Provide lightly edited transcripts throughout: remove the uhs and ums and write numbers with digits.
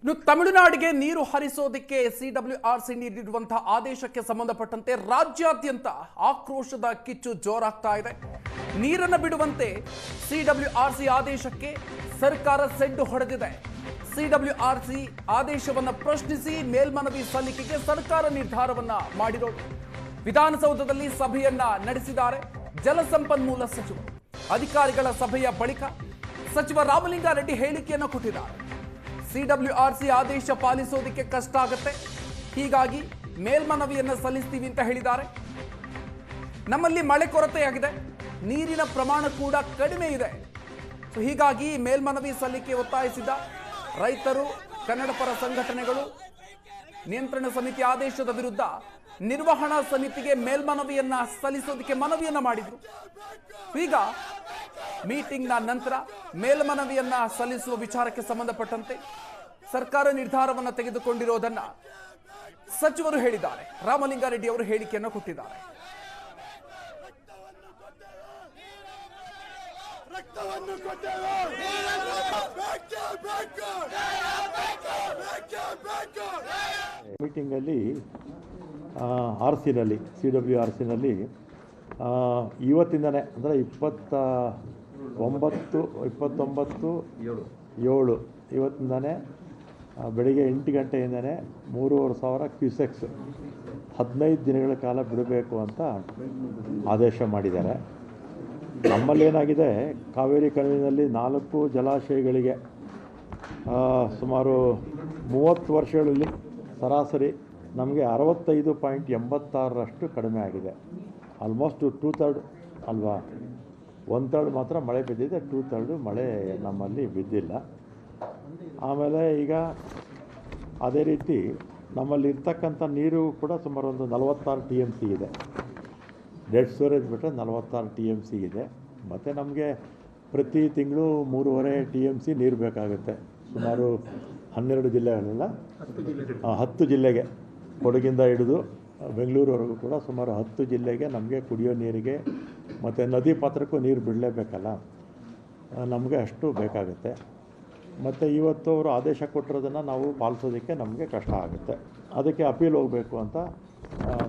ಇನ್ನು ತಮಿಳುನಾಡಿಗೆ ನೀರು ಹರಿಸೋದಕ್ಕೆ ಸಿಡಬ್ಲ್ಯೂಆರ್ಸಿ ನೀಡಿರುವಂತಹ ಆದೇಶಕ್ಕೆ ಸಂಬಂಧಪಟ್ಟಂತೆ ರಾಜ್ಯಾದ್ಯಂತ ಆಕ್ರೋಶದ ಕಿಚ್ಚು ಜೋರಾಗ್ತಾ ಇದೆ. ನೀರನ್ನು ಬಿಡುವಂತೆ ಸಿಡಬ್ಲ್ಯೂಆರ್ಸಿ ಆದೇಶಕ್ಕೆ ಸರ್ಕಾರ ಸೆಡ್ಡು ಹೊಡೆದಿದೆ. ಸಿಡಬ್ಲ್ಯೂಆರ್ಸಿ ಆದೇಶವನ್ನು ಪ್ರಶ್ನಿಸಿ ಮೇಲ್ಮನವಿ ಸಲ್ಲಿಕೆಗೆ ಸರ್ಕಾರ ನಿರ್ಧಾರವನ್ನ ಮಾಡಿರೋದು. ವಿಧಾನಸೌಧದಲ್ಲಿ ಸಭೆಯನ್ನ ನಡೆಸಿದ್ದಾರೆ ಜಲಸಂಪನ್ಮೂಲ ಸಚಿವರು. ಅಧಿಕಾರಿಗಳ ಸಭೆಯ ಬಳಿಕ ಸಚಿವ ರಾಮಲಿಂಗಾರೆಡ್ಡಿ ಹೇಳಿಕೆಯನ್ನು ಕೊಟ್ಟಿದ್ದಾರೆ. ಸಿಡಬ್ಲ್ಯೂಆರ್ಸಿ ಆದೇಶ ಪಾಲಿಸೋದಕ್ಕೆ ಕಷ್ಟ ಆಗುತ್ತೆ, ಹೀಗಾಗಿ ಮೇಲ್ಮನವಿಯನ್ನು ಸಲ್ಲಿಸ್ತೀವಿ ಅಂತ ಹೇಳಿದ್ದಾರೆ. ನಮ್ಮಲ್ಲಿ ಮಳೆ ಕೊರತೆಯಾಗಿದೆ, ನೀರಿನ ಪ್ರಮಾಣ ಕೂಡ ಕಡಿಮೆ ಇದೆ, ಹೀಗಾಗಿ ಮೇಲ್ಮನವಿ ಸಲ್ಲಿಕೆ ಒತ್ತಾಯಿಸಿದ ರೈತರು, ಕನ್ನಡಪರ ಸಂಘಟನೆಗಳು ನಿಯಂತ್ರಣ ಸಮಿತಿ ಆದೇಶದ ವಿರುದ್ಧ ನಿರ್ವಹಣಾ ಸಮಿತಿಗೆ ಮೇಲ್ಮನವಿಯನ್ನ ಸಲ್ಲಿಸೋದಕ್ಕೆ ಮನವಿಯನ್ನ ಮಾಡಿದ್ರು. ಈಗ ಮೀಟಿಂಗ್ನ ನಂತರ ಮೇಲ್ಮನವಿಯನ್ನ ಸಲ್ಲಿಸುವ ವಿಚಾರಕ್ಕೆ ಸಂಬಂಧಪಟ್ಟಂತೆ ಸರ್ಕಾರ ನಿರ್ಧಾರವನ್ನು ತೆಗೆದುಕೊಂಡಿರೋದನ್ನ ಸಚಿವರು ಹೇಳಿದ್ದಾರೆ. ರಾಮಲಿಂಗಾರೆಡ್ಡಿ ಅವರು ಹೇಳಿಕೆಯನ್ನು ಕೊಟ್ಟಿದ್ದಾರೆ. ಮೀಟಿಂಗ್ ಅಲ್ಲಿ ಆರ್ಸಿನಲ್ಲಿ ಸಿಡಬ್ಲ್ಯೂಆರ್ಸಿನಲ್ಲಿ ಇವತ್ತಿಂದನೇ ಅಂದರೆ 29/7 ಇವತ್ತಿಂದನೇ ಬೆಳಿಗ್ಗೆ 8 ಗಂಟೆಯಿಂದನೇ 3,500 ಕ್ಯೂಸೆಕ್ಸ್ 15 ದಿನಗಳ ಕಾಲ ಬಿಡಬೇಕು ಅಂತ ಆದೇಶ ಮಾಡಿದ್ದಾರೆ. ನಮ್ಮಲ್ಲೇನಾಗಿದೆ, ಕಾವೇರಿ ಕಣಿವೆಯಲ್ಲಿ 4 ಜಲಾಶಯಗಳಿಗೆ ಸುಮಾರು 30 ವರ್ಷಗಳಲ್ಲಿ ಸರಾಸರಿ ನಮಗೆ 65.86ರಷ್ಟು ಕಡಿಮೆ ಆಗಿದೆ. ಆಲ್ಮೋಸ್ಟ್ 2/3 ಅಲ್ವಾ, 1/3 ಮಾತ್ರ ಮಳೆ ಬಿದ್ದಿದೆ, 2/3 ಮಳೆ ನಮ್ಮಲ್ಲಿ ಬಿದ್ದಿಲ್ಲ. ಆಮೇಲೆ ಈಗ ಅದೇ ರೀತಿ ನಮ್ಮಲ್ಲಿ ಇರ್ತಕ್ಕಂಥ ನೀರು ಕೂಡ ಸುಮಾರು ಒಂದು 46 TMC ಇದೆ. ಡೆಡ್ ಸ್ಟೋರೇಜ್ ಬಿಟ್ಟರೆ 46 TMC ಇದೆ. ಮತ್ತು ನಮಗೆ ಪ್ರತಿ ತಿಂಗಳು 3.5 TMC ನೀರು ಬೇಕಾಗುತ್ತೆ. ಸುಮಾರು 12 ಜಿಲ್ಲೆಗಳೆಲ್ಲ 10 ಜಿಲ್ಲೆಗೆ, ಕೊಡಗಿಂದ ಹಿಡಿದು ಬೆಂಗಳೂರುವರೆಗೂ ಕೂಡ ಸುಮಾರು 10 ಜಿಲ್ಲೆಗೆ ನಮಗೆ ಕುಡಿಯೋ ನೀರಿಗೆ ಮತ್ತು ನದಿ ಪಾತ್ರಕ್ಕೂ ನೀರು ಬಿಡಲೇಬೇಕಲ್ಲ, ನಮಗೆ ಅಷ್ಟು ಬೇಕಾಗುತ್ತೆ. ಮತ್ತು ಇವತ್ತು ಅವರು ಆದೇಶ ಕೊಟ್ಟಿರೋದನ್ನು ನಾವು ಪಾಲಿಸೋದಕ್ಕೆ ನಮಗೆ ಕಷ್ಟ ಆಗುತ್ತೆ. ಅದಕ್ಕೆ ಅಪೀಲ್ ಹೋಗಬೇಕು ಅಂತ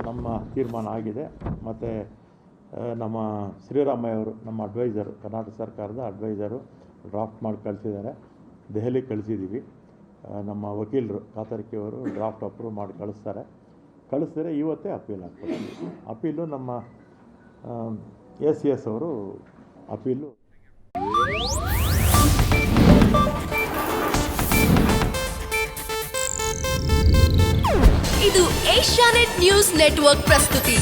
ನಮ್ಮ ತೀರ್ಮಾನ ಆಗಿದೆ. ಮತ್ತು ನಮ್ಮ ಶ್ರೀರಾಮಯ್ಯ ಅವರು, ನಮ್ಮ ಅಡ್ವೈಸರು, ಕರ್ನಾಟಕ ಸರ್ಕಾರದ ಅಡ್ವೈಸರು ಡ್ರಾಫ್ಟ್ ಮಾಡಿ ಕಳಿಸಿದ್ದಾರೆ. ದೆಹಲಿಗೆ ಕಳಿಸಿದ್ದೀವಿ. ನಮ್ಮ ವಕೀಲರು ಕಾತರ್ಕಿಯವರು ಡ್ರಾಫ್ಟ್ ಅಪ್ರೂವ್ ಮಾಡಿ ಕಳಿಸಿದರೆ ಇವತ್ತೇ ಅಪೀಲ್ ಆಗ್ತದೆ. ಅಪೀಲು ನಮ್ಮ ACS ಅವರು ಅಪೀಲು. ಇದು ಏಷ್ಯಾನೆಟ್ ನ್ಯೂಸ್ ನೆಟ್ವರ್ಕ್ ಪ್ರಸ್ತುತಿ.